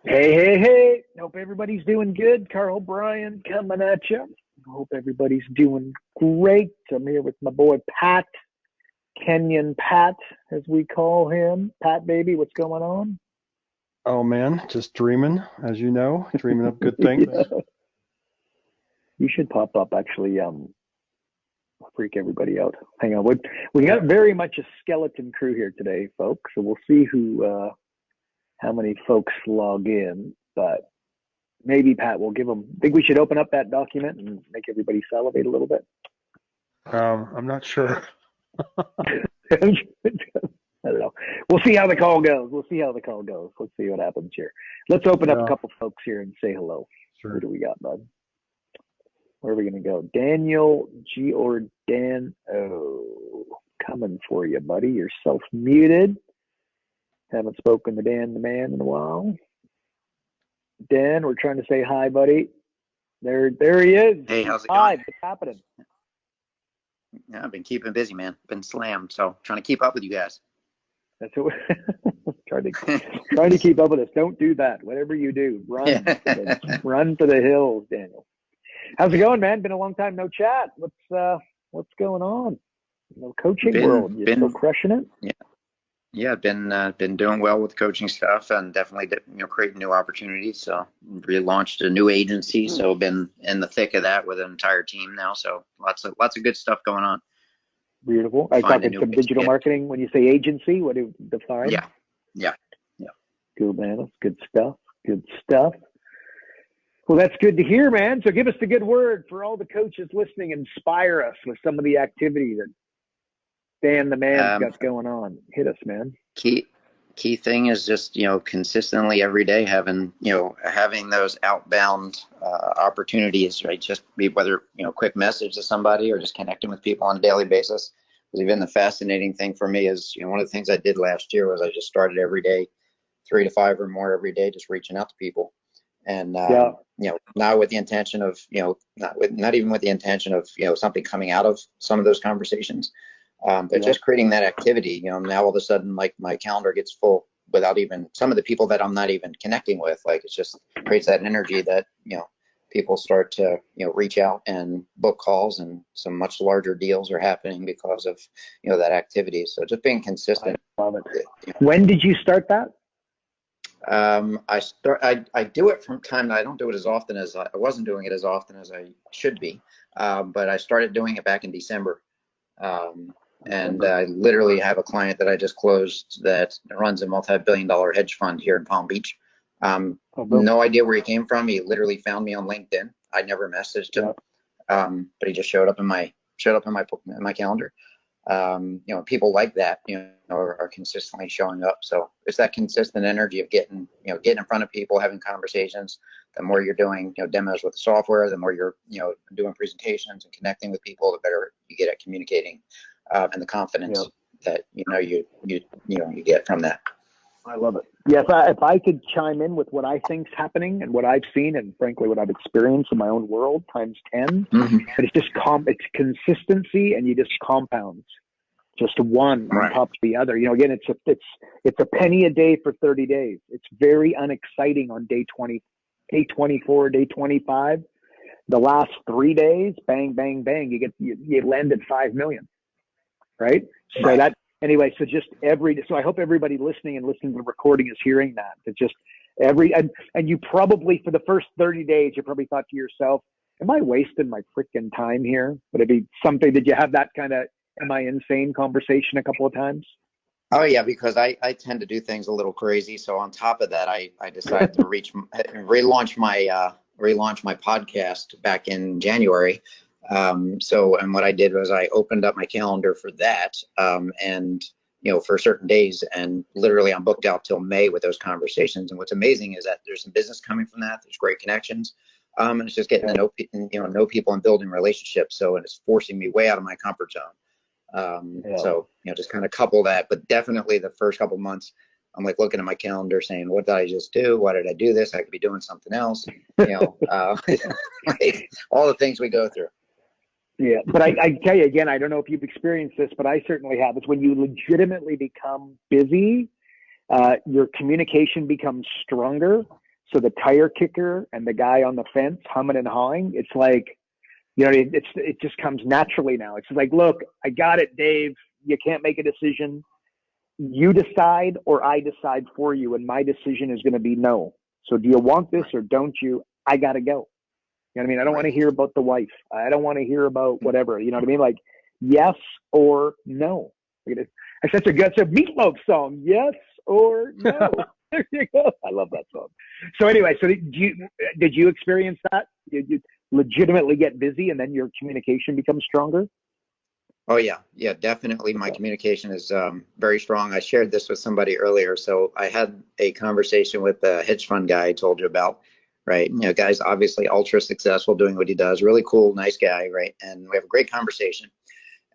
Hey, hey, hey. Hope everybody's doing good. Carl Bryan coming at you. Hope everybody's doing great. I'm here with my boy Pat, Kenyon Pat, as we call him. Pat, baby, what's going on? Oh man, just dreaming, as you know, dreaming of good things. Yeah. You should pop up, actually, freak everybody out. Hang on. We got very much a skeleton crew here today, folks. So we'll see how many folks log in. But maybe, Pat, we'll give them. Think we should open up that document and make everybody salivate a little bit? I'm not sure. I don't know. We'll see how the call goes. Let's see what happens here. Let's open up a Yeah, couple folks here and say hello. Who sure. do we got, bud? Where are we going to go? Daniel G. or Dan? Oh, coming for you, buddy. You're self muted. Haven't spoken to Dan the man in a while. Dan, we're trying to say hi, buddy. There he is. Hey, He's how's it going? live. What's happening? Yeah, I've been keeping busy, man. Been slammed, so trying to keep up with you guys. That's what we're trying to keep up with us. Don't do that. Whatever you do, Yeah. run for the hills, Daniel. How's it going, man? Been a long time no chat. What's going on? Coaching been world. You still been crushing it? yeah, yeah, been doing well with coaching stuff and definitely creating new opportunities. So relaunched a new agency, so been in the thick of that with an entire team now. So lots of good stuff going on. Beautiful. Are you Finding talking new some ways to digital get. marketing when you say agency? What do you define? Yeah, yeah, yeah. Cool, man. That's good stuff. Good stuff. Well, that's good to hear, man. So give us the good word for all the coaches listening. Inspire us with some of the activity that Dan the man's Um, got going on. Hit us, man. key key thing is just consistently every day having those outbound opportunities, right? Just be whether quick message to somebody or just connecting with people on a daily basis. Because even the fascinating thing for me is one of the things I did last year was I just started every day, 3 to 5 or more every day, just reaching out to people. And Yeah. not with the intention of not even with the intention of something coming out of some of those conversations, but Yeah. just creating that activity. Now all of a sudden, like, my calendar gets full without even some of the people that I'm not even connecting with. Like, it just creates that energy that people start to reach out and book calls, and some much larger deals are happening because of that activity. So just being I consistent. love it. You When did you start that? I do it from time. I don't do it as often as I wasn't doing it as often as I should be, but I started doing it back in December. Um, and I literally have a client that I just closed that runs a multi-billion-dollar hedge fund here in Palm Beach. Oh, boom. No idea where he came from. He literally found me on LinkedIn. I never messaged Yeah. him, but he just showed up in my calendar. People like that, are consistently showing up. So it's that consistent energy of getting in front of people, having conversations. The more you're doing, demos with the software, the more you're, doing presentations and connecting with people, the better you get at communicating, and the Yeah. confidence that, you get from that. I love it. Yeah, if I could chime in with what I think's happening and what I've seen and frankly what I've experienced in my own world times 10, Mm-hmm. but it's just it's consistency, and you just compounds just one on Right. top of the other. Again, it's a penny a day for 30 days. It's very unexciting on day 20, day 24, day 25. The last 3 days, bang, bang, bang, you landed 5 million. Right? So Right. that anyway, so just so I hope everybody listening to the recording is hearing that. That just and you probably, for the first 30 days, you probably thought to yourself, am I wasting my freaking time here? Would it be something, did you have that kind of, am I insane conversation a couple of times? Oh yeah, because I tend to do things a little crazy. So on top of that, I decided to relaunch my podcast back in January. And what I did was I opened up my calendar for that, and for certain days, and literally I'm booked out till May with those conversations. And what's amazing is that there's some business coming from that. There's great connections, and it's just getting Yeah. to know people and building relationships. So, and it's forcing me way out of my comfort zone. Yeah. So, just kind of couple that, but definitely the first couple months, I'm like looking at my calendar saying, what did I just do? Why did I do this? I could be doing something else, like all the things we go through. Yeah, but I tell you again, I don't know if you've experienced this, but I certainly have. It's when you legitimately become busy, your communication becomes stronger. So the tire kicker and the guy on the fence humming and hawing, it's like, it just comes naturally now. It's like, look, I got it, Dave. You can't make a decision. You decide or I decide for you, and my decision is going to be no. So do you want this or don't you? I got to go. You know what I mean? I don't want to hear about the wife. I don't want to hear about whatever. You know what I mean? Like, yes or no. That's a Meatloaf song. Yes or no. There you go. I love that song. So anyway, so did you experience that? Did you legitimately get busy and then your communication becomes stronger? Oh yeah, definitely. My communication is very strong. I shared this with somebody earlier. So I had a conversation with the hedge fund guy I told you about, right? Guy's obviously ultra successful doing what he does. Really cool, nice guy, right? And we have a great conversation.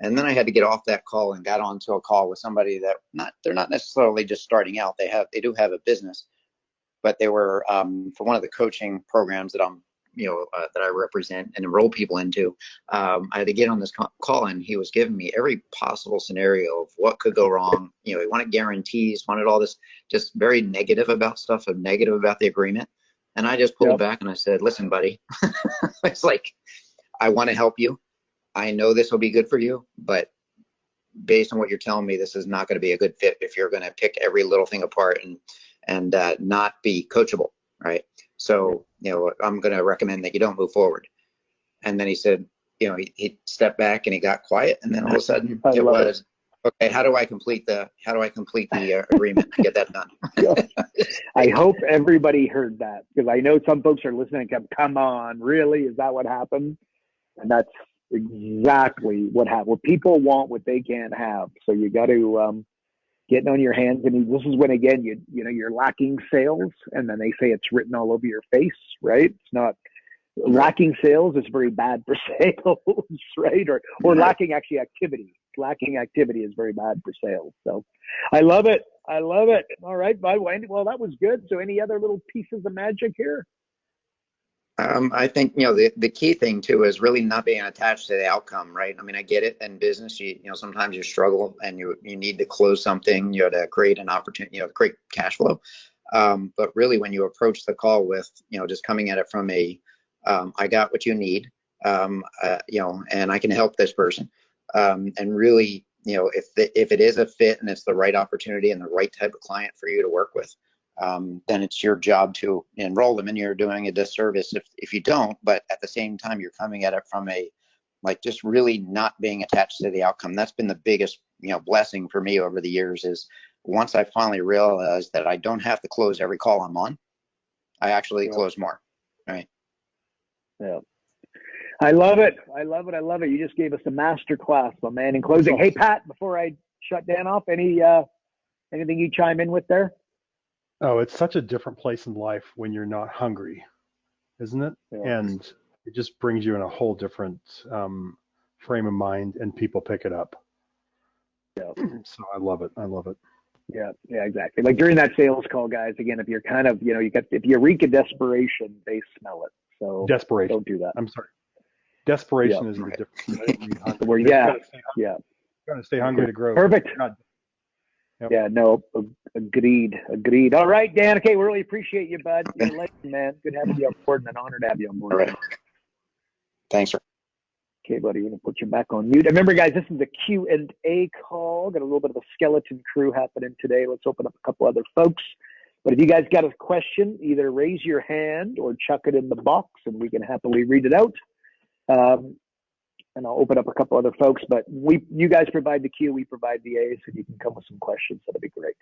And then I had to get off that call and got onto a call with somebody that they're not necessarily just starting out. They do have a business, but they were for one of the coaching programs that I'm that I represent and enroll people into. I had to get on this call, and he was giving me every possible scenario of what could go wrong. He wanted guarantees, wanted all this, just very negative about stuff, and negative about the agreement. And I just pulled back and I said, listen, buddy, it's like, I want to help you. I know this will be good for you, but based on what you're telling me, this is not going to be a good fit if you're going to pick every little thing apart and not be coachable, right? So, I'm going to recommend that you don't move forward. And then he said, he stepped back and he got quiet, and then all of a sudden it was, okay, how do I complete the agreement and get that done? I hope everybody heard that, because I know some folks are listening and come on, really? Is that what happened? And that's exactly what happened. Well, people want what they can't have. So you got to getting on your hands. I mean, this is when, again, you're lacking sales, and then they say it's written all over your face, right? It's not lacking sales is very bad for sales, right? Or lacking actually activity. Lacking activity is very bad for sales. So I love it. All right, bud. Well, that was good. So any other little pieces of magic here? I think, the key thing too is really not being attached to the outcome, right? I mean, I get it in business, sometimes you struggle and you need to close something, to create an opportunity, to create cash flow. But really when you approach the call with, just coming at it from I got what you need, and I can help this person. And really, if it is a fit and it's the right opportunity and the right type of client for you to work with, then it's your job to enroll them, and you're doing a disservice if you don't. But at the same time, you're coming at it from just really not being attached to the outcome. That's been the biggest, blessing for me over the years, is once I finally realized that I don't have to close every call I'm on, I actually close more. Right. Yeah. I love it. You just gave us a master class, my man. In closing, hey, Pat, before I shut Dan off, anything you chime in with there? Oh, it's such a different place in life when you're not hungry, isn't it? Yeah. And it just brings you in a whole different frame of mind, and people pick it up. Yeah. So I love it. Yeah, exactly. Like during that sales call, guys, again, if you're kind of, if you reek of desperation, they smell it. So desperation. Don't do that. I'm sorry. Desperation is the difference. Where you got to stay hungry to grow. Perfect. Yep. Yeah, no, agreed. All right, Dan. Okay, we really appreciate you, bud. You're a legend, man. Good having you on board, and an honor to have you on board. All right. Thanks, sir. Okay, buddy, I'm going to put you back on mute. Remember, guys, this is the Q&A call. Got a little bit of a skeleton crew happening today. Let's open up a couple other folks. But if you guys got a question, either raise your hand or chuck it in the box, and we can happily read it out. And I'll open up a couple other folks. But you guys provide the Q, we provide the A, so you can come with some questions. That'd be great.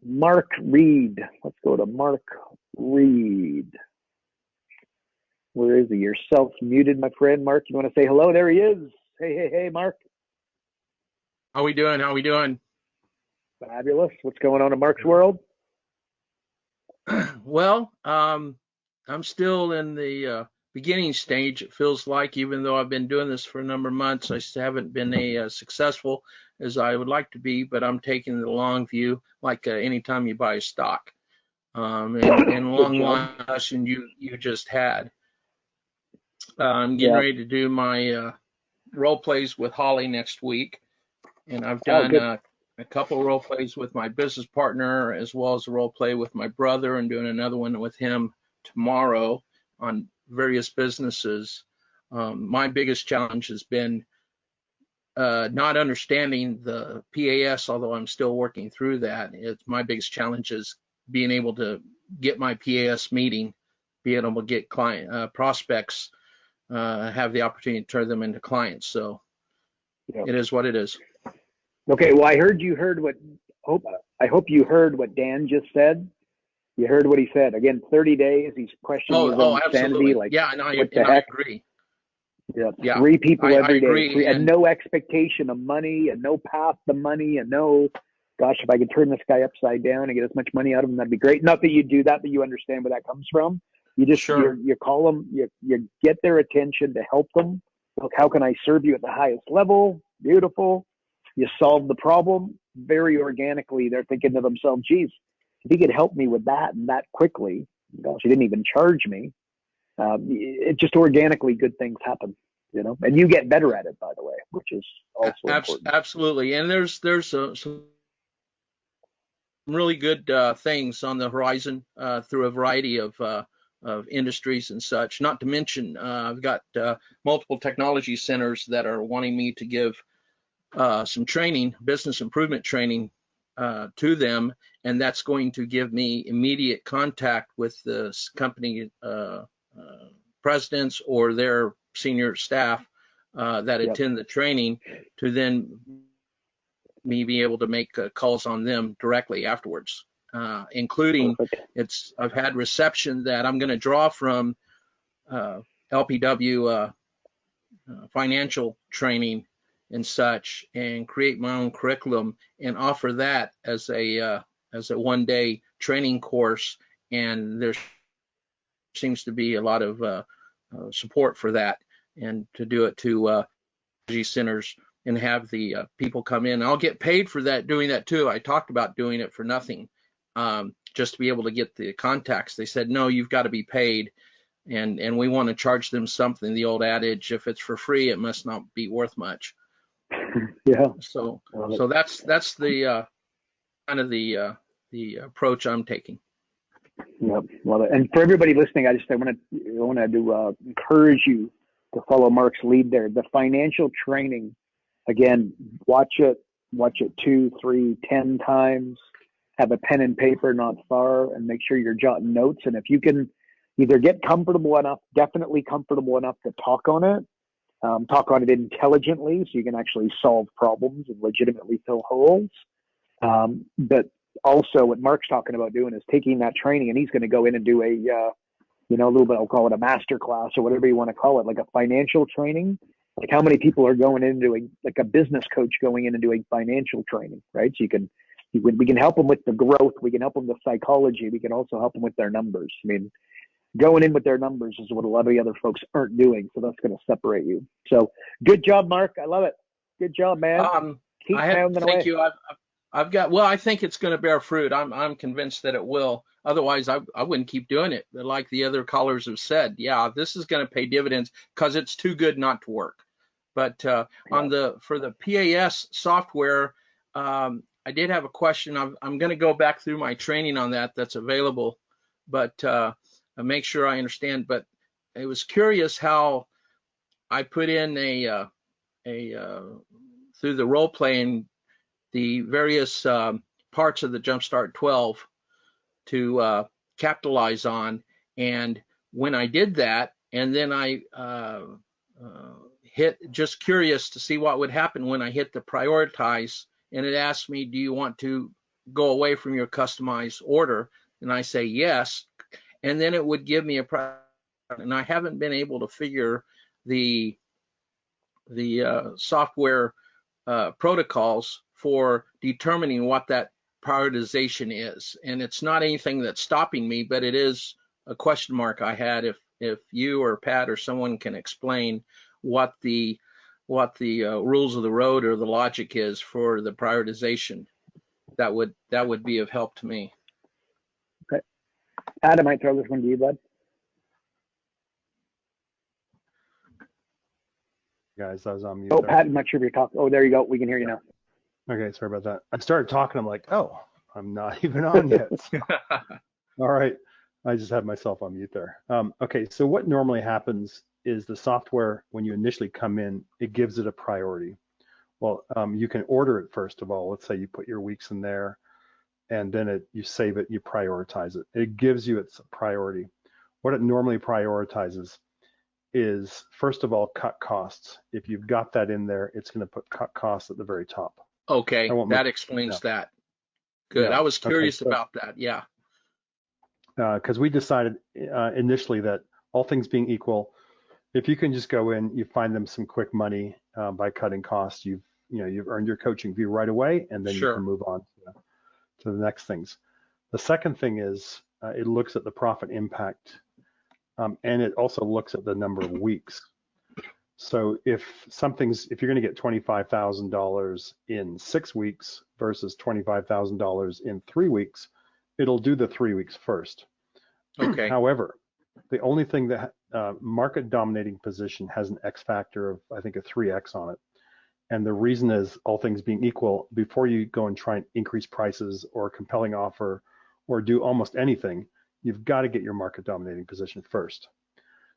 Mark Reed. Let's go to Mark Reed. Where is he? You're self-muted, my friend. Mark, you want to say hello? There he is. Hey, Mark. How we doing? Fabulous. What's going on in Mark's world? Well, I'm still in the beginning stage, it feels like, even though I've been doing this for a number of months. I still haven't been as successful as I would like to be, but I'm taking the long view, like anytime you buy a stock. And along the line you just had. I'm getting ready to do my role plays with Holly next week, and I've done a couple role plays with my business partner, as well as a role play with my brother, and doing another one with him tomorrow on various businesses. My biggest challenge has been not understanding the PAS, although I'm still working through that. My biggest challenge is being able to get my PAS meeting, being able to get client prospects, have the opportunity to turn them into clients. So Yeah. it is what it is. Okay. Well, I hope you heard what Dan just said. You heard what he said. Again, 30 days. He's questioning his own sanity. Absolutely. Like, yeah, and I agree. Yeah, 3 people every day, agree. and no expectation of money, and no path to money, and no, gosh, if I could turn this guy upside down and get as much money out of him, that'd be great. Not that you do that, but you understand where that comes from. You just you call them, you get their attention to help them. Look, how can I serve you at the highest level? Beautiful. You solve the problem. Very organically, they're thinking to themselves, geez, if he could help me with that and that quickly, gosh, he didn't even charge me. It just organically, good things happen, and you get better at it, by the way, which is also important. Absolutely. And there's some really good things on the horizon through a variety of industries and such. Not to mention, I've got multiple technology centers that are wanting me to give some training, business improvement training to them, and that's going to give me immediate contact with the company presidents or their senior staff that attend the training, to then me be able to make calls on them directly afterwards, including I've had reception that I'm going to draw from LPW financial training and such, and create my own curriculum and offer that as a one-day training course. And there seems to be a lot of support for that, and to do it to centers and have the people come in. I'll get paid for that, doing that too. I talked about doing it for nothing, just to be able to get the contacts. They said, no, you've got to be paid, and we want to charge them something. The old adage, if it's for free, it must not be worth much. Yeah. So that's the kind of the approach I'm taking. Yep. Love it. And for everybody listening, I want to encourage you to follow Mark's lead there. The financial training, again, watch it 2, 3, 10 times. Have a pen and paper not far, and make sure you're jotting notes. And if you can either get definitely comfortable enough to talk on it intelligently, so you can actually solve problems and legitimately fill holes. But also, what Mark's talking about doing is taking that training, and he's going to go in and do a little bit, I'll call it a master class or whatever you want to call it, like a financial training. Like, how many people are going in doing, like a business coach going in and doing financial training, right? So we can help them with the growth. We can help them with psychology. We can also help them with their numbers. I mean, going in with their numbers is what a lot of the other folks aren't doing. So that's going to separate you. So good job, Mark. I love it. Good job, man. Keep pounding away. Thank you. I think it's going to bear fruit. I'm convinced that it will. Otherwise, I wouldn't keep doing it. But like the other callers have said, yeah, this is going to pay dividends because it's too good not to work. But for the PAS software, I did have a question. I'm going to go back through my training on that's available, but make sure I understand. But I was curious how I put in through the role playing, the various parts of the Jumpstart 12 to capitalize on. And when I did that, and then I just curious to see what would happen when I hit the prioritize, and it asked me, do you want to go away from your customized order? And I say yes, and then it would give me and I haven't been able to figure the software protocols for determining what that prioritization is. And it's not anything that's stopping me, but it is a question mark I had. If you or Pat or someone can explain what the rules of the road or the logic is for the prioritization, that would be of help to me. Okay. Pat, I might throw this one to you, bud. Guys, I was on mute. Oh, Pat, I'm not sure if you're talking. Oh, there you go. We can hear you now. Okay, sorry about that. I started talking. I'm like, oh, I'm not even on yet. All right. I just had myself on mute there. Okay, so what normally happens is the software, when you initially come in, it gives it a priority. Well, you can order it first of all. Let's say you put your weeks in there, and then you save it, you prioritize it. It gives you its priority. What it normally prioritizes is, first of all, cut costs. If you've got that in there, it's going to put cut costs at the very top. Okay, I won't that make, explains no, that. Good. yeah. I was Okay, curious so about that. Yeah. because we decided initially that all things being equal, if you can just go in, you find them some quick money by cutting costs, you've earned your coaching fee right away, and then you can Sure. move on to the next things. The second thing is it looks at the profit impact, and it also looks at the number of weeks. So if you're going to get $25,000 in 6 weeks versus $25,000 in 3 weeks, it'll do the 3 weeks first. Okay. However, the only thing that market dominating position has an X factor of, I think, a 3X on it. And the reason is, all things being equal, before you go and try and increase prices or a compelling offer or do almost anything, you've got to get your market dominating position first.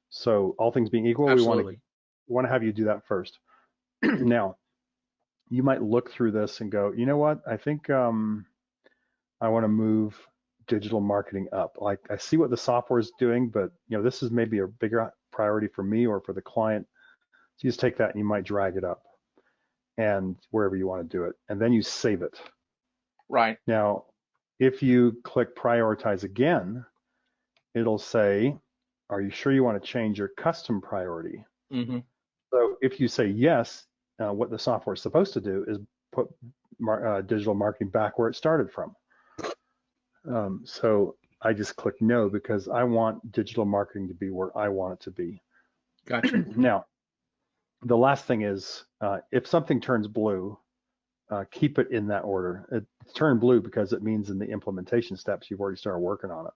So all things being equal, Absolutely. we want to have you do that first. Now, you might look through this and go, you know what? I think I want to move digital marketing up. Like, I see what the software is doing, but this is maybe a bigger priority for me or for the client. So you just take that and you might drag it up and wherever you want to do it, and then you save it. Right. Now, if you click prioritize again, it'll say, are you sure you want to change your custom priority? Mm-hmm. So if you say yes, what the software is supposed to do is put digital marketing back where it started from. So I just click no, because I want digital marketing to be where I want it to be. Gotcha. Now, the last thing is, if something turns blue, keep it in that order. It's turned blue because it means in the implementation steps you've already started working on it.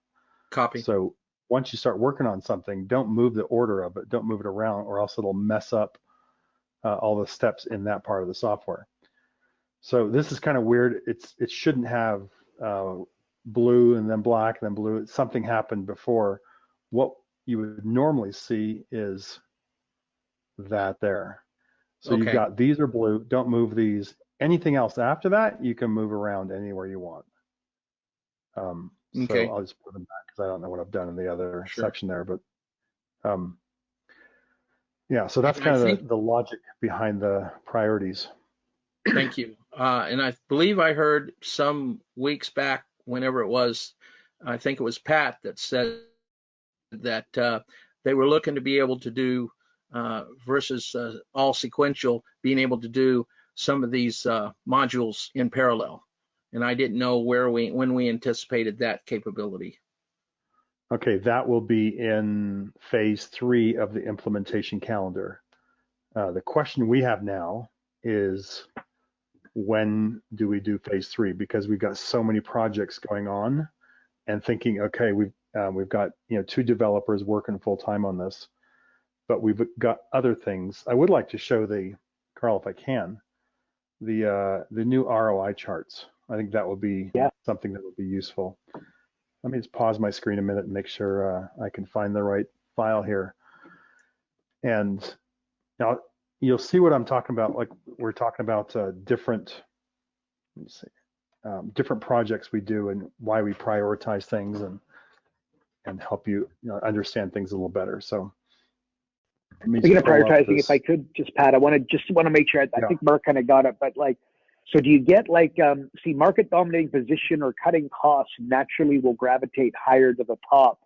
Copy. So once you start working on something, don't move the order of it, don't move it around, or else it'll mess up all the steps in that part of the software. So this is kind of weird. It shouldn't have blue and then black and then blue. Something happened before. What you would normally see is that there. So Okay. you've got, these are blue, don't move these. Anything else after that, you can move around anywhere you want. Okay. So I'll just put them back because I don't know what I've done in the other Sure. section there, but yeah, so that's And kind I of think, the logic behind the priorities. thank you. And I believe I heard some weeks back, whenever it was, I think it was Pat that said that they were looking to be able to do versus all sequential, being able to do some of these modules in parallel. And I didn't know when we anticipated that capability. Okay, that will be in phase 3 of the implementation calendar. The question we have now is, when do we do phase 3? Because we've got so many projects going on, and thinking, okay, we've got 2 developers working full time on this, but we've got other things. I would like to show Carl, if I can, the new ROI charts. I think that would be something that would be useful. Let me just pause my screen a minute and make sure I can find the right file here. And now you'll see what I'm talking about. Like, we're talking about different projects we do and why we prioritize things and help you, understand things a little better. So speaking of prioritizing, if I could just, Pat, I want to make sure, I think Mark kind of got it, but so do you get see, market dominating position or cutting costs naturally will gravitate higher to the top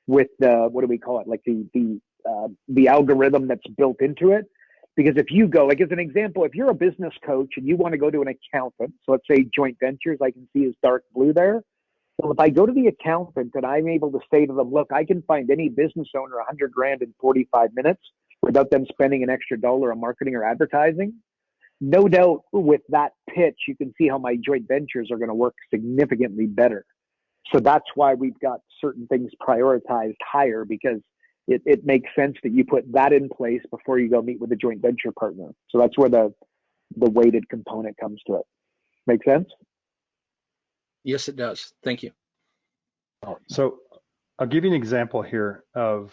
with the, what do we call it? Like the algorithm that's built into it. Because if you go, as an example, if you're a business coach and you want to go to an accountant, so let's say joint ventures, I can see is dark blue there. Well, if I go to the accountant and I'm able to say to them, look, I can find any business owner $100,000 in 45 minutes without them spending an extra dollar on marketing or advertising. No doubt with that pitch, you can see how my joint ventures are going to work significantly better. So that's why we've got certain things prioritized higher, because it makes sense that you put that in place before you go meet with a joint venture partner. So that's where the weighted component comes to it. Make sense? Yes, it does. Thank you. So I'll give you an example here of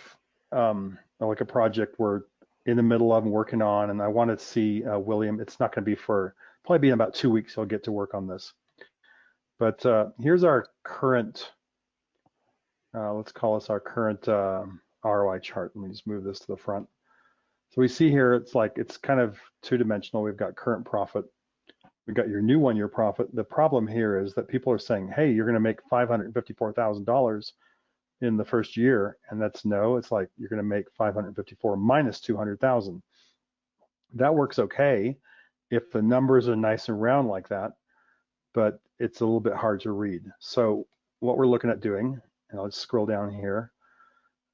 like a project we're in the middle of and working on, and I want to see William. It's not going to be for probably be in about 2 weeks. He'll get to work on this. But here's our current, let's call this our current ROI chart. Let me just move this to the front. So we see here, it's kind of two-dimensional. We've got current profit. We've got your new one-year profit. The problem here is that people are saying, hey, you're going to make $554,000 in the first year. And that's no, it's like you're going to make 554 minus 200,000. That works okay if the numbers are nice and round like that, but it's a little bit hard to read. So what we're looking at doing, and I'll just scroll down here,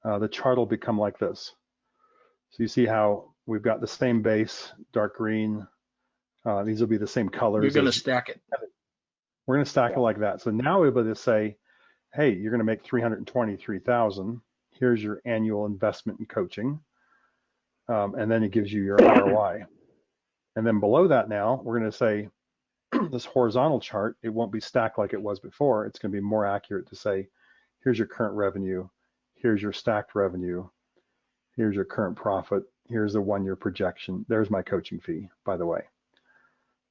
the chart will become like this. So you see how we've got the same base, dark green. These will be the same colors. You're going to stack it. We're going to stack it like that. So now we're able to say, hey, you're going to make 323,000. Here's your annual investment in coaching. And then it gives you your ROI. And then below that now, we're going to say this horizontal chart, it won't be stacked like it was before. It's going to be more accurate to say, here's your current revenue. Here's your stacked revenue. Here's your current profit. Here's the one-year projection. There's my coaching fee, by the way.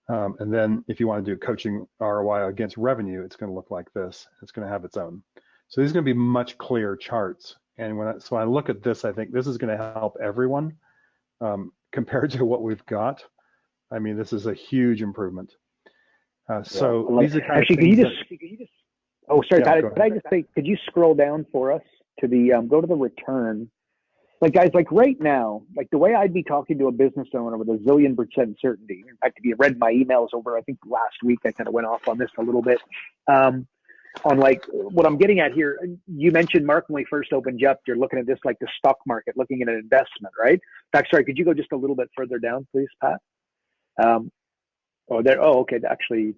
And then if you want to do coaching ROI against revenue, it's going to look like this. It's going to have its own. So these are going to be much clearer charts. And when I look at this, I think this is going to help everyone compared to what we've got. I mean, this is a huge improvement. So these are kind actually, of could you just oh, sorry, Yeah, could I just say, could you scroll down for us to the, go to the return? Like, guys, like right now, like the way I'd be talking to a business owner with a zillion% certainty. In fact, if you read my emails over, I think last week, I kind of went off on this a little bit. On like what I'm getting at here, you mentioned, Mark, when we first opened you up, you're looking at this like the stock market, looking at an investment, right? In fact, sorry, could you go just a little bit further down, please, Pat? Okay, actually,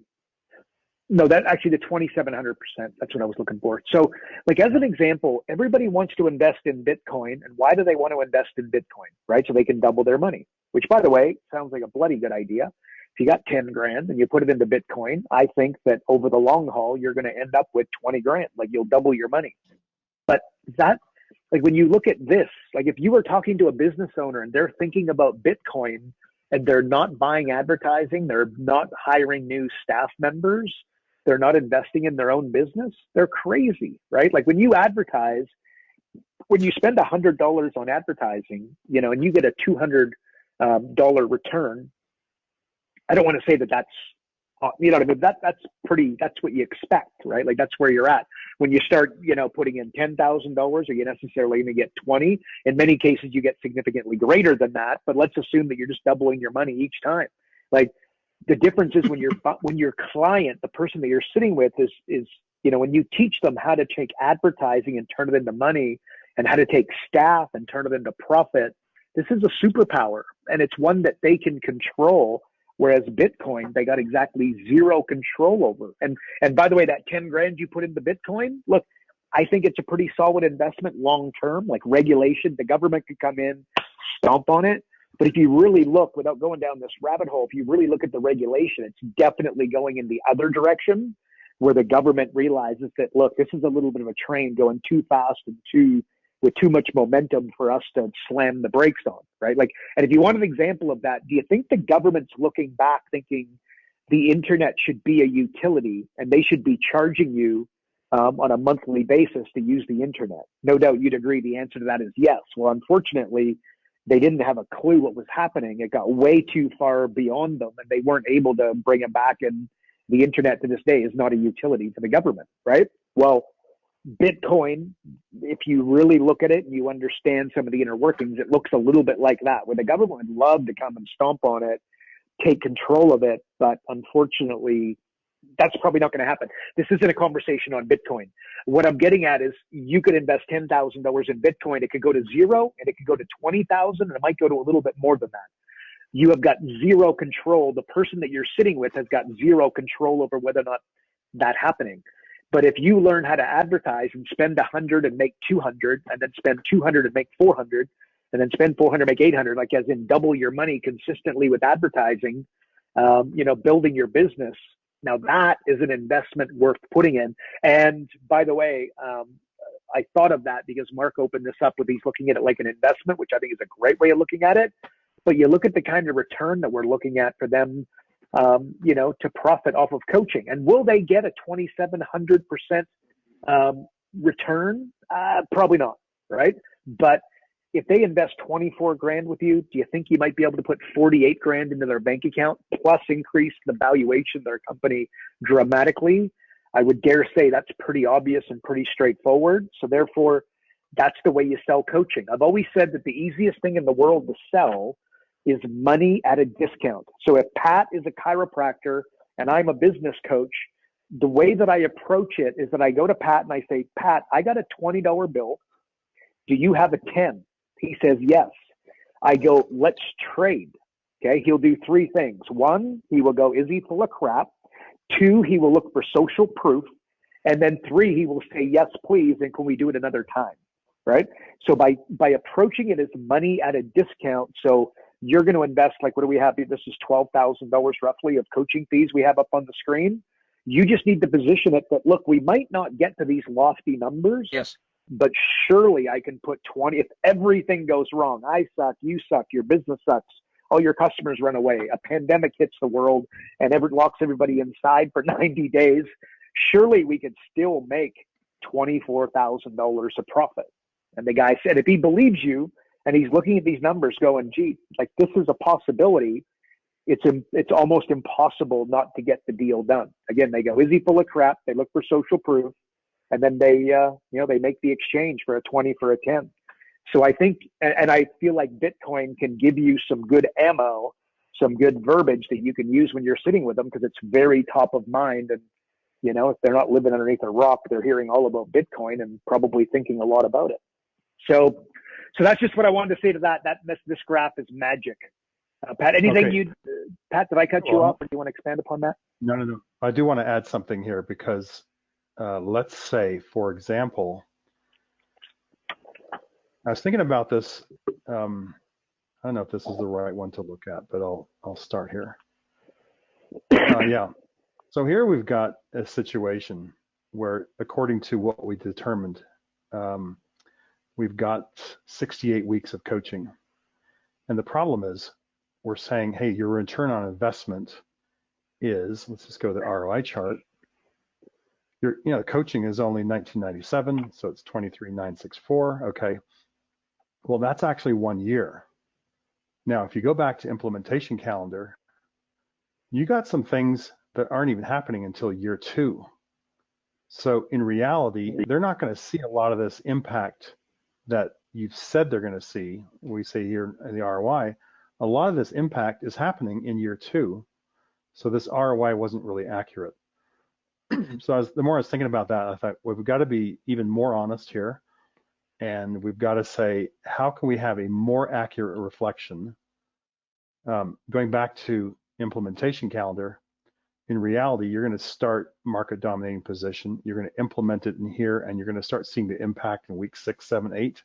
no, that actually the 2,700%. That's what I was looking for. So, like as an example, everybody wants to invest in Bitcoin, and why do they want to invest in Bitcoin, right? So they can double their money. Which, by the way, sounds like a bloody good idea. If you got 10 grand and you put it into Bitcoin, I think that over the long haul, you're going to end up with 20 grand. Like you'll double your money. But that, like when you look at this, like if you were talking to a business owner and they're thinking about Bitcoin and they're not buying advertising, they're not hiring new staff members, they're not investing in their own business, they're crazy, right? Like when you advertise, when you spend $100 on advertising, you know, and you get a $200 return, I don't want to say that that's, you know what I mean? That's what you expect, right? Like that's where you're at. When you start, you know, putting in $10,000, are you necessarily going to get 20? In many cases, you get significantly greater than that, but let's assume that you're just doubling your money each time. Like the difference is when your client, the person that you're sitting with is, you know, when you teach them how to take advertising and turn it into money and how to take staff and turn it into profit, this is a superpower and it's one that they can control. Whereas Bitcoin, they got exactly zero control over. And by the way, that 10 grand you put into Bitcoin, look, I think it's a pretty solid investment long term, like regulation. The government could come in, stomp on it. But if you really look, without going down this rabbit hole, if you really look at the regulation, it's definitely going in the other direction where the government realizes that, look, this is a little bit of a train going too fast and with too much momentum for us to slam the brakes on, right? Like, and if you want an example of that, do you think the government's looking back thinking the internet should be a utility and they should be charging you on a monthly basis to use the internet? No doubt you'd agree the answer to that is yes. Well, unfortunately, they didn't have a clue what was happening. It got way too far beyond them and they weren't able to bring it back. And the internet to this day is not a utility for the government, right? Well, Bitcoin, if you really look at it and you understand some of the inner workings, it looks a little bit like that, where the government would love to come and stomp on it, take control of it, but unfortunately, that's probably not going to happen. This isn't a conversation on Bitcoin. What I'm getting at is you could invest $10,000 in Bitcoin. It could go to zero and it could go to 20,000 and it might go to a little bit more than that. You have got zero control. The person that you're sitting with has got zero control over whether or not that's happening. But if you learn how to advertise and spend 100 and make 200 and then spend 200 and make 400 and then spend 400 and make 800, like as in double your money consistently with advertising, you know, building your business, Now that is an investment worth putting in. And by the way, I thought of that because Mark opened this up with he's looking at it like an investment, which I think is a great way of looking at it. But you look at the kind of return that we're looking at for them, to profit off of coaching. And will they get a 2,700% return? Probably not, right? But if they invest 24 grand with you, do you think you might be able to put 48 grand into their bank account plus increase the valuation of their company dramatically? I would dare say that's pretty obvious and pretty straightforward. So therefore, that's the way you sell coaching. I've always said that the easiest thing in the world to sell is money at a discount. So if Pat is a chiropractor and I'm a business coach, the way that I approach it is that I go to Pat and I say, Pat, I got a $20 bill. Do you have a 10? He says, yes. I go, let's trade. Okay. He'll do three things. One, he will go, is he full of crap? Two, he will look for social proof. And then three, he will say, yes, please. And can we do it another time? Right. So by approaching it as money at a discount. So you're going to invest, like, what do we have? This is $12,000 roughly of coaching fees we have up on the screen. You just need to position it that, look, we might not get to these lofty numbers. Yes. But surely I can put 20, if everything goes wrong, I suck, you suck, your business sucks, all your customers run away, a pandemic hits the world and locks everybody inside for 90 days, surely we could still make $24,000 of profit. And the guy said, if he believes you and he's looking at these numbers going, gee, like, this is a possibility, it's almost impossible not to get the deal done. Again, they go, is he full of crap? They look for social proof. And then they make the exchange for a 20 for a 10. So I think, and I feel like Bitcoin can give you some good ammo, some good verbiage that you can use when you're sitting with them, because it's very top of mind. And, if they're not living underneath a rock, they're hearing all about Bitcoin and probably thinking a lot about it. So that's just what I wanted to say to that. This graph is magic. Pat, anything Okay. Pat, did I cut you off, or do you want to expand upon that? No. I do want to add something here because let's say, for example, I was thinking about this. I don't know if this is the right one to look at, but I'll start here. Yeah. So here we've got a situation where, according to what we determined, we've got 68 weeks of coaching. And the problem is we're saying, hey, your return on investment is, let's just go to the ROI chart. Your coaching is only $19.97, so it's $23,964. Okay. Well, that's actually 1 year. Now, if you go back to implementation calendar, you got some things that aren't even happening until year 2. So in reality, they're not going to see a lot of this impact that you've said they're going to see. We say here in the ROI, a lot of this impact is happening in year 2. So this ROI wasn't really accurate. So the more I was thinking about that, I thought, well, we've got to be even more honest here. And we've got to say, how can we have a more accurate reflection? Going back to implementation calendar, in reality, you're going to start market dominating position. You're going to implement it in here, and you're going to start seeing the impact in week 6, 7, 8.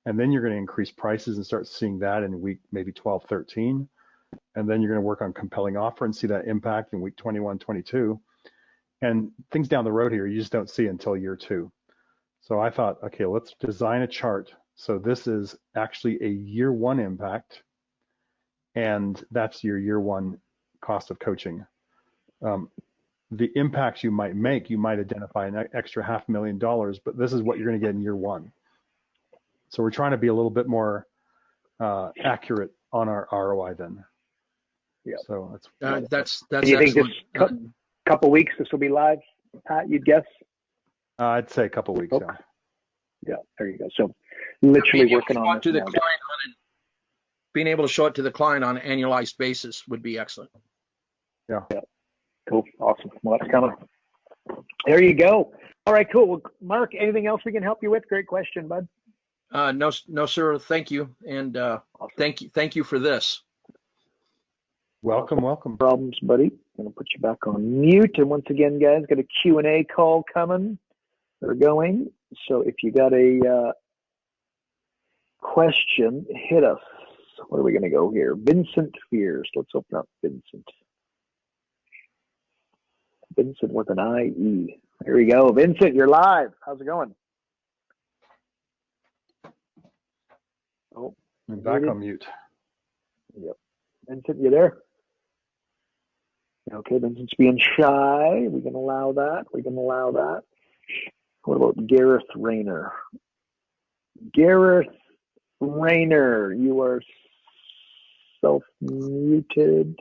And then you're going to increase prices and start seeing that in week maybe 12, 13. And then you're going to work on compelling offer and see that impact in week 21, 22. And things down the road here, you just don't see until year 2. So I thought, okay, let's design a chart. So this is actually a year 1 impact, and that's your year 1 cost of coaching. The impacts you might make, you might identify an extra $500,000, but this is what you're going to get in year 1. So we're trying to be a little bit more accurate on our ROI then. Yeah. So that's that's you think excellent. this couple weeks this will be live, Pat, you'd guess? I'd say a couple weeks. Okay. Yeah, there you go. So literally working on this now. Being able to show it to the client on an annualized basis would be excellent. Yeah. Cool. Awesome. Well, that's coming. There you go. All right, cool. Well, Mark, anything else we can help you with? Great question, bud. No, sir. Thank you. And awesome. Thank you for this. Welcome. Problems, buddy. I'm going to put you back on mute. And once again, guys, got a Q&A call coming. They're going. So if you got a question, hit us. Where are we going to go here? Vincent Fears. Let's open up Vincent. Vincent with an IE. There we go. Vincent, you're live. How's it going? Oh, I'm back on mute. Yep. Vincent, you there? Okay, Vincent's being shy. We can allow that. What about Gareth Rayner? Gareth Rayner, you are self-muted.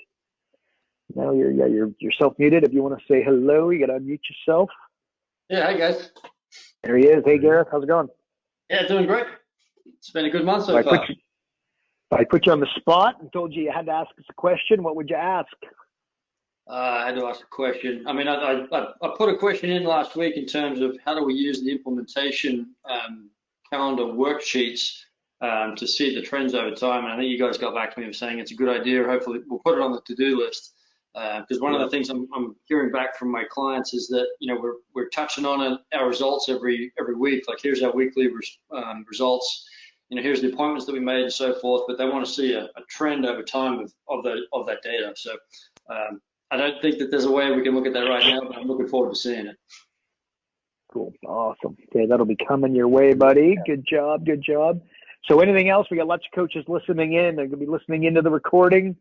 Now you're self-muted. If you want to say hello, you got to unmute yourself. Yeah, hey guys. There he is. Hey Gareth, how's it going? Yeah, doing great. It's been a good month so far. If I put you on the spot and told you had to ask us a question, what would you ask? I had to ask a question. I mean, I put a question in last week in terms of how do we use the implementation calendar worksheets to see the trends over time. And I think you guys got back to me saying it's a good idea. Hopefully, we'll put it on the to-do list. Because one of the things I'm hearing back from my clients is that we're touching on our results every week. Like here's our weekly results. Here's the appointments that we made and so forth. But they want to see a trend over time of that data. So I don't think that there's a way we can look at that right now, but I'm looking forward to seeing it. Cool, awesome. Okay, that'll be coming your way, buddy. Good job. So anything else? We got lots of coaches listening in. They're going to be listening into the recording.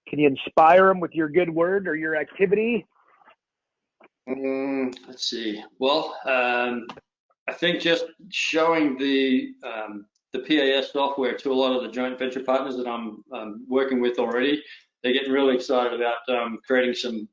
Can you inspire them with your good word or your activity? Let's see. Well, I think just showing the PAS software to a lot of the joint venture partners that I'm working with already, they're getting really excited about creating some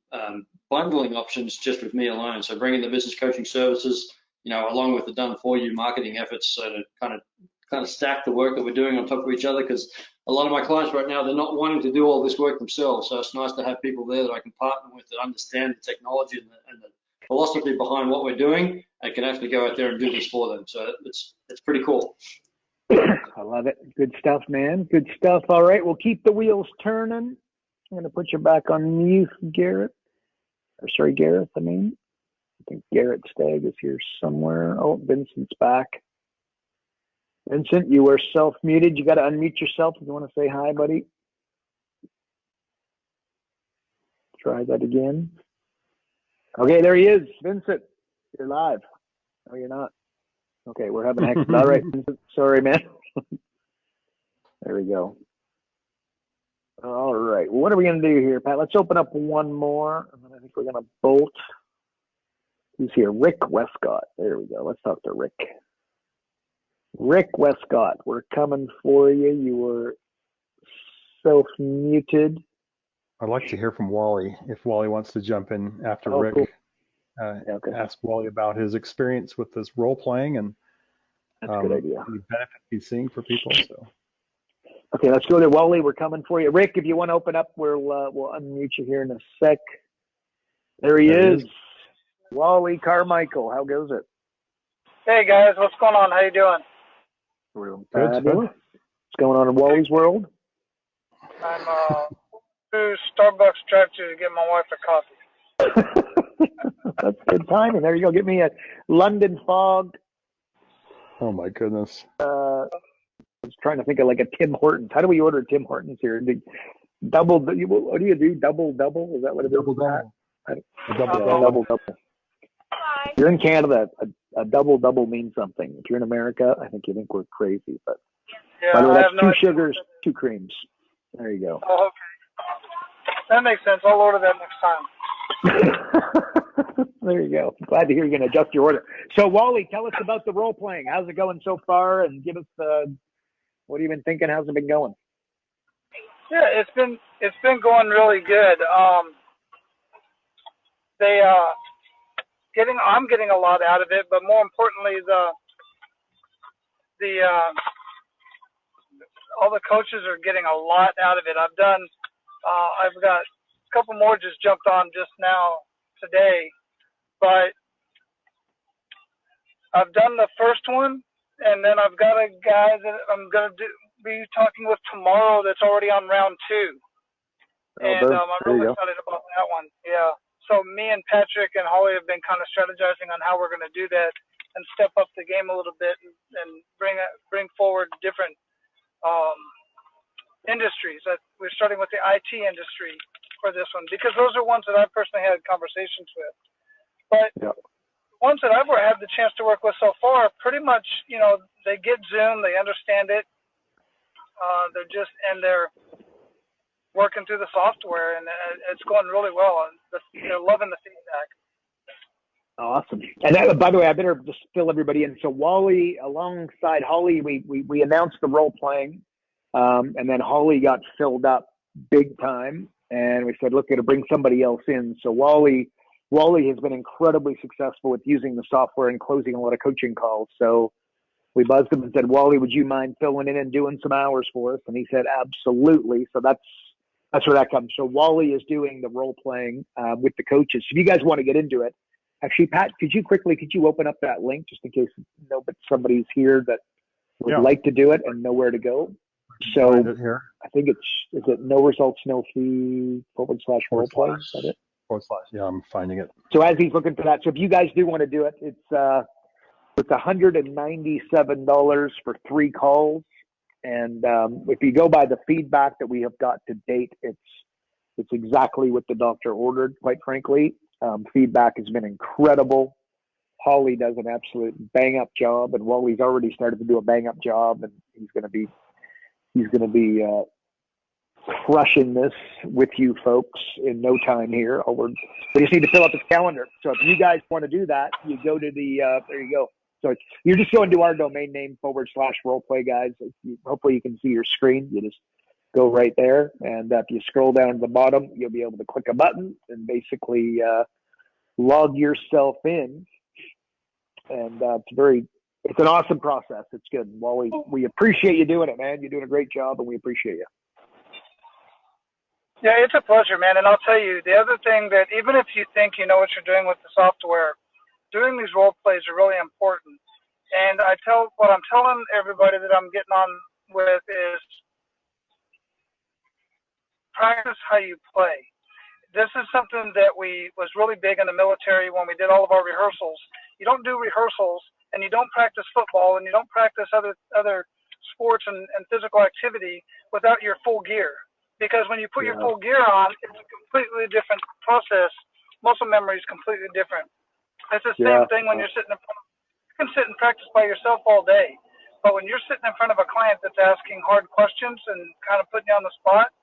bundling options just with me alone. So bringing the business coaching services, along with the done for you marketing efforts, so to kind of stack the work that we're doing on top of each other, because a lot of my clients right now, they're not wanting to do all this work themselves. So it's nice to have people there that I can partner with that understand the technology and the philosophy behind what we're doing and can actually go out there and do this for them. So it's pretty cool. I love it. Good stuff, man. Good stuff. All right, we'll keep the wheels turning. I'm going to put you back on mute, Gareth. Gareth, I think Garrett Stagg is here somewhere. Oh, Vincent's back. Vincent, you are self-muted. You got to unmute yourself if you want to say hi, buddy. Try that again. Okay, there he is. Vincent, you're live. No, you're not. Okay, we're having a heck. All right, Vincent. Sorry, man. There we go. All right. Well, what are we going to do here, Pat? Let's open up one more, and then I think we're going to bolt. Who's here? Rick Westcott. There we go. Let's talk to Rick. Rick Westcott, we're coming for you. You were self-muted. I'd like to hear from Wally, if Wally wants to jump in after Rick. Cool. Okay. Ask Wally about his experience with this role playing and that's a good idea. The benefits he's seeing for people. So. Okay, let's go there. Wally, we're coming for you. Rick, if you want to open up, we'll unmute you here in a sec. There he is. Wally Carmichael, how goes it? Hey guys, what's going on? How you doing? Good. What's going on in Wally's world? I'm to Starbucks drive-thru to get my wife a coffee. That's good timing. There you go. Get me a London Fog. Oh my goodness. I was trying to think of like a Tim Hortons. How do we order Tim Hortons here? What do you do? Double? Is that what it is? Double. If you're in Canada, a double means something. If you're in America, I think you think we're crazy. But by the way, that's two sugars, 2 creams. There you go. Oh, okay. That makes sense. I'll order that next time. There you go. Glad to hear you're going to adjust your order. So, Wally, tell us about the role playing. How's it going so far? And give us what have you been thinking? How's it been going? Yeah, it's been going really good. I'm getting a lot out of it, but more importantly, all the coaches are getting a lot out of it. I've got a couple more just jumped on just now today, but I've done the first one, and then I've got a guy that I'm going to be talking with tomorrow that's already on round 2. And I'm really excited about that one. Yeah. So me and Patrick and Holly have been kind of strategizing on how we're going to do that and step up the game a little bit and bring forward different industries. We're starting with the IT industry, for this one, because those are ones that I personally had conversations with. But ones that I've had the chance to work with so far, pretty much, they get Zoom, they understand it. They're working through the software, and it's going really well. They're loving the feedback. Awesome. And by the way, I better just fill everybody in. So Wally, alongside Holly, we announced the role playing, and then Holly got filled up big time, and we said, look, got to bring somebody else in. So Wally has been incredibly successful with using the software and closing a lot of coaching calls. So we buzzed him and said, Wally, would you mind filling in and doing some hours for us? And he said, absolutely. So that's where that comes. So Wally is doing the role playing with the coaches. If you guys want to get into it, actually, Pat, could you open up that link just in case somebody's here that would like to do it and know where to go? So I think is it no results, no fee / role play? Is that it? / Yeah, I'm finding it. So as he's looking for that, so if you guys do want to do it, it's $197 for 3 calls. And if you go by the feedback that we have got to date, it's exactly what the doctor ordered, quite frankly. Feedback has been incredible. Holly does an absolute bang-up job, and Wally's already started to do a bang-up job, and he's going to be crushing this with you folks in no time here. We just need to fill up his calendar. So if you guys want to do that, you go to there you go. So you're just going to our domain name / roleplay, guys. Hopefully you can see your screen. You just go right there. And if you scroll down to the bottom, you'll be able to click a button and basically log yourself in. And it's an awesome process. It's good. Well, we appreciate you doing it, man. You're doing a great job, and we appreciate you. Yeah, it's a pleasure, man. And I'll tell you, the other thing that even if you think you know what you're doing with the software, doing these role plays are really important. And what I'm telling everybody that I'm getting on with is practice how you play. This is something that was really big in the military when we did all of our rehearsals. You don't do rehearsals and you don't practice football and you don't practice other sports and physical activity without your full gear. Because when you put your full gear on, it's a completely different process. Muscle memory is completely different. It's the same thing when you're sitting in front of, you can sit and practice by yourself all day. But when you're sitting in front of a client that's asking hard questions and kind of putting you on the spot,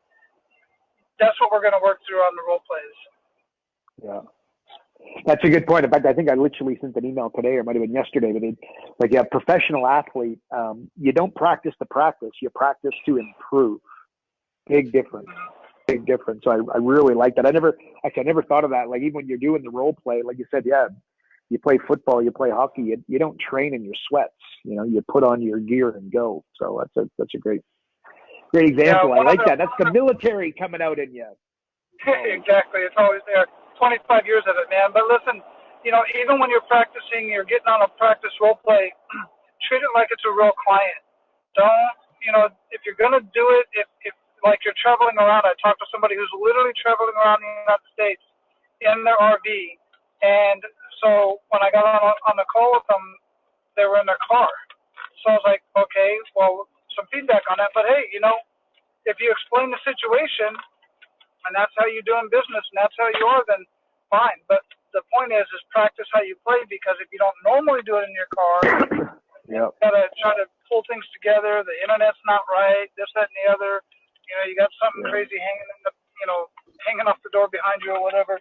that's what we're going to work through on the role plays. Yeah. That's a good point. In fact, I think I literally sent an email today, or it might have been yesterday, but a professional athlete, you don't practice to practice, you practice to improve. Big difference. Big difference. So I really like that. I never thought of that. Like even when you're doing the role play, like you said, you play football, you play hockey, you don't train in your sweats. You put on your gear and go. So that's a great example. I like that. That's the military coming out in you. Exactly. It's always there. 25 years of it, man. But listen, even when you're practicing, you're getting on a practice role play, treat it like it's a real client. Don't, if you're going to do it, if like you're traveling around, I talked to somebody who's literally traveling around the United States in their RV. And so when I got on the call with them, they were in their car. So I was like, okay, well, some feedback on that. But hey, if you explain the situation and that's how you're doing business and that's how you are, then fine. But the point is practice how you play, because if you don't normally do it in your car, you gotta try to pull things together. The internet's not right, this, that, and the other. You got something crazy hanging off the door behind you or whatever.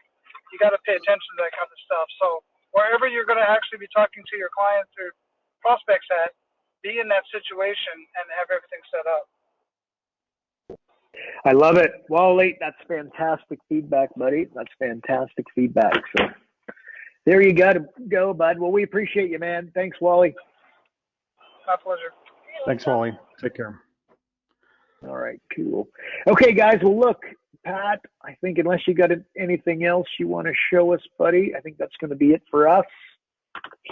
You got to pay attention to that kind of stuff. So wherever you're going to actually be talking to your clients or prospects at, be in that situation and have everything set up. I love it. Wally, that's fantastic feedback, buddy. That's fantastic feedback. So there you go, bud. Well, we appreciate you, man. Thanks, Wally. My pleasure. Thanks, Wally. Take care. All right, cool. Okay, guys. Well, look, Pat, I think unless you got anything else you want to show us, buddy, I think that's going to be it for us.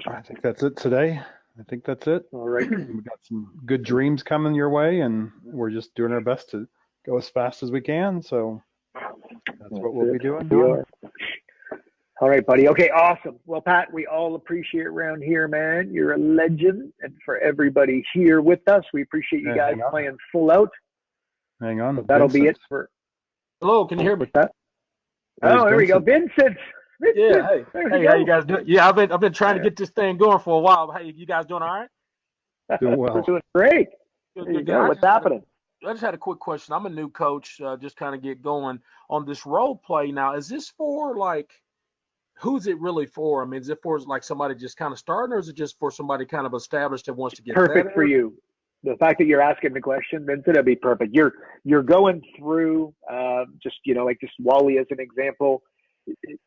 I think that's it today. I think that's it. All right. We've got some good dreams coming your way, and we're just doing our best to go as fast as we can. So that's what we'll be doing. All right, buddy. Okay, awesome. Well, Pat, we all appreciate it around here, man. You're a legend. And for everybody here with us, we appreciate you guys playing full out. Hang on. So that'll be it for. Hello, can you hear me? That? Oh, there we go. Vincent. Yeah. Hey, how you guys doing? Yeah, I've been trying to get this thing going for a while. Hey, you guys doing all right? Doing well. We're doing great. Good. What's happening? I just had a quick question. I'm a new coach, just kind of get going on this role play. Now, is this for like, who's it really for? I mean, is it for like somebody just kind of starting, or is it just for somebody kind of established that wants to get perfect better? For you? The fact that you're asking the question, Vincent, that'd be perfect. You're going through just like just Wally as an example.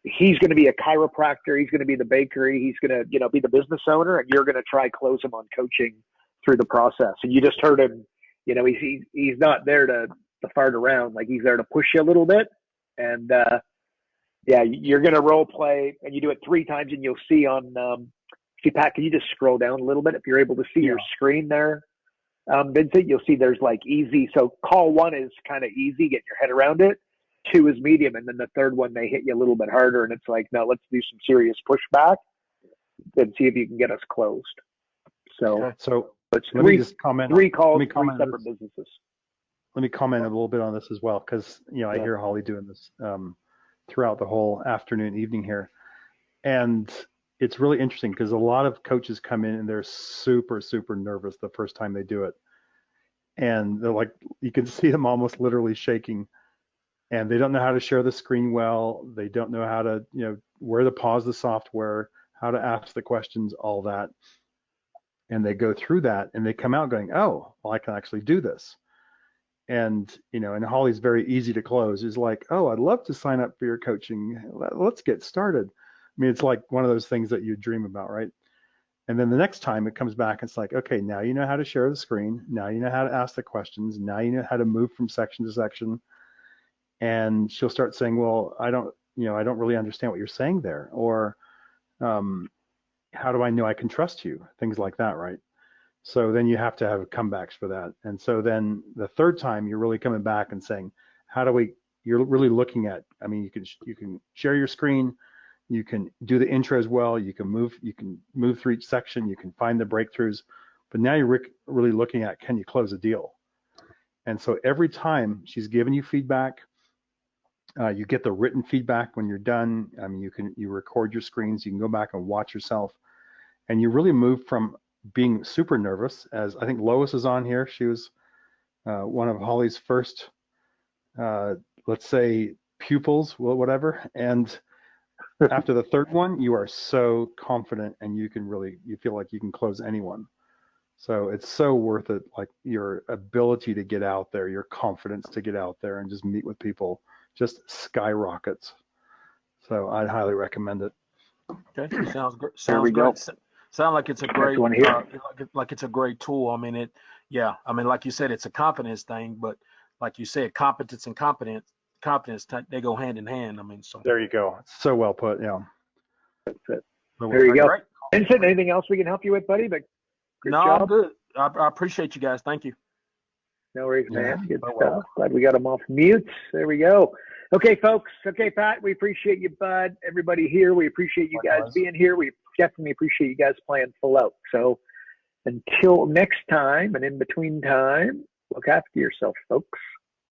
He's going to be a chiropractor. He's going to be the bakery. He's going to be the business owner, and you're going to try close him on coaching through the process. And you just heard him. He's not there to fart around. Like, he's there to push you a little bit. And you're going to role play, and you do it 3 times, and you'll see on. See, Pat, can you just scroll down a little bit if you're able to see your screen there? Vincent, you'll see there's like easy. So call 1 is kind of easy, get your head around it. 2 is medium, and then the third one may hit you a little bit harder, and it's like, no, let's do some serious pushback and see if you can get us closed. So let me just comment. 3 calls, 3 separate businesses. Let me comment a little bit on this as well, because I hear Holly doing this throughout the whole afternoon, evening here, and it's really interesting because a lot of coaches come in and they're super, super nervous the first time they do it. And they're like, you can see them almost literally shaking, and they don't know how to share the screen well. They don't know how to, where to pause the software, how to ask the questions, all that. And they go through that and they come out going, oh, well, I can actually do this. And, and Holly's very easy to close. Is like, oh, I'd love to sign up for your coaching. Let's get started. I mean, it's like one of those things that you dream about, right? And then the next time it comes back, it's like, okay, now you know how to share the screen. Now you know how to ask the questions. Now you know how to move from section to section. And she'll start saying, well, I don't really understand what you're saying there. Or how do I know I can trust you? Things like that, right? So then you have to have comebacks for that. And so then the third time you're really coming back and saying, you're really looking at, I mean, you can share your screen. You can do the intros well. You can move through each section. You can find the breakthroughs. But now you're really looking at, can you close a deal? And so every time she's giving you feedback, you get the written feedback when you're done. I mean, you record your screens. You can go back and watch yourself, and you really move from being super nervous. As I think Lois is on here. She was one of Holly's first, let's say, pupils, whatever, and after the third one, you are so confident, and you feel like you can close anyone. So it's so worth it. Like, your ability to get out there, your confidence to get out there and just meet with people just skyrockets. So I'd highly recommend it. Okay, sounds great. Sounds great. Sounds like it's a great, like it's a great tool. I mean, like you said, it's a confidence thing, but like you said, competence and confidence, they go hand in hand. I mean, so there you go. So well put. Yeah. That's it. There you go. Great. Vincent, anything else we can help you with, buddy? But I'm good. I appreciate you guys. Thank you. No worries, man. Good stuff. Glad we got them off mute. There we go. Okay, folks. Okay, Pat, we appreciate you, bud. Everybody here, we appreciate you guys being here. We definitely appreciate you guys playing full out. So until next time, and in between time, look after yourself, folks.